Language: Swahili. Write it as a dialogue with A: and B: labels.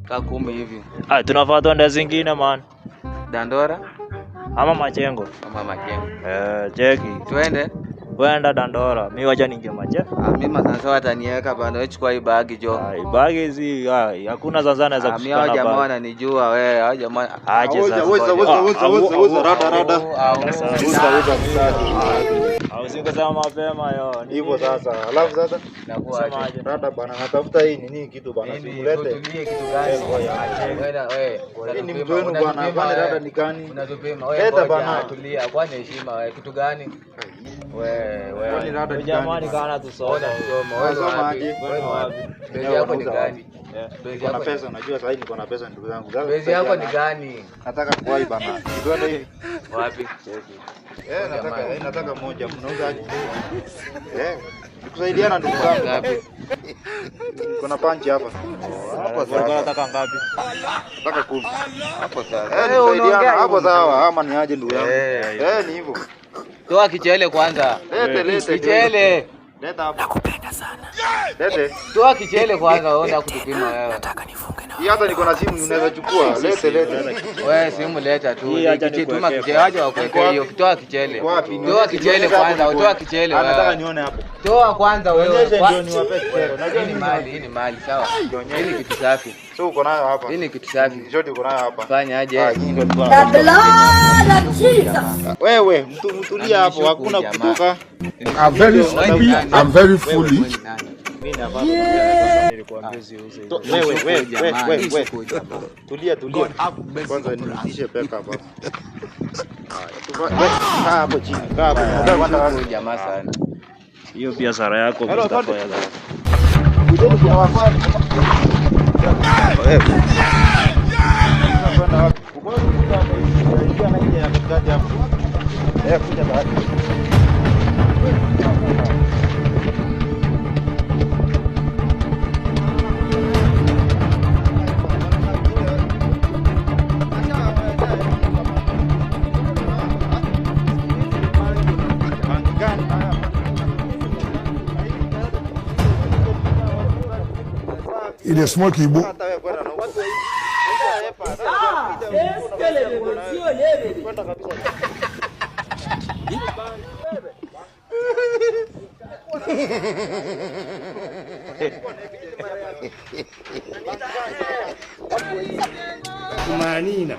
A: Ka 10 hivi.
B: Tunafaa tuende zingine man.
A: Dandora
B: ama Majengo. Cheki.
A: Twende.
B: Wenda Dandora. Mimi wacha ninge Majengo.
A: Mimi sasa wataniweka bana, wewe chukua hii bagi jo.
B: Bagi hizi hakuna sasa naweza kushika na bagi.
A: Jamaa wananijua wewe, hao jamaa.
B: Aje sasa.
C: Uza rada.
B: Usinge sema mapema yo.
C: Hivyo sasa. Alafu sasa
A: nakuwa
C: rada bana, natafuta hii nini kitu bana, simulete.
A: Tulie kitu gani? Wewe
C: ni mtu wenu bana, kwani rada ni gani?
A: Unatupima wewe bana, tulia. Kwani heshima wewe kitu gani? Wewe
C: rada ni
B: jamani, kana tusome.
A: Wewe soma aje? Bezi yako ni gani?
C: Niko pesa, unajua sasa niko na pesa ndugu zangu.
A: Bezi yako ni gani?
C: Nataka kuwai bana. Twende hivi.
A: Wapi?
C: Nataka moja. Mnauza aje? Nikusaidiana ndugu zangu.
A: Ngapi?
C: Kuna panchi hapa.
B: Hapo sasa nataka ngapi?
C: Nataka 10.
A: Hapo sasa.
C: Unaongea hapo sawa, ama ni aje ndugu yangu? Ni hivyo.
A: Toa kichele kwanza.
C: Lete.
A: Kichele.
C: Leta hapa.
D: Nakupenda sana.
C: Lete.
A: Toa kichele kwanza, unaenda kutupima wewe.
D: Nataka nifunge na.
C: Hii hata niko na simu unaweza chukua. Lete.
A: Wewe simu leta tu. Tuma kichele aje wakuwekea hiyo. Toa kichele. Toa kichele kwanza, toa kichele wewe.
C: Nataka nione hapo.
A: Toa kwanza wewe.
C: Ndio niwape kichele. Unajua
A: Hii ni mali, sawa? Hii ni kitu safi.
C: So uko nayo hapa.
A: Hii ni kitu safi.
C: Shoti uko nayo hapa.
A: Fanya aje?
C: Wewe mtulia hapo, hakuna kutoka.
E: I'm very sleepy, I'm very fully.
C: Wewe. Tulia. Kwanza nirudishe peka hapa. Kaa hapo chini. Kaa hapo.
A: Jamaa sana.
B: Hiyo biashara yako mtafanya.
C: Kujeni kuna wafanya. Wewe. Kwenda wapi? Kuja na nje ya katikati hapo. Kuja baadhi.
E: Il est small kibo.
C: Manina.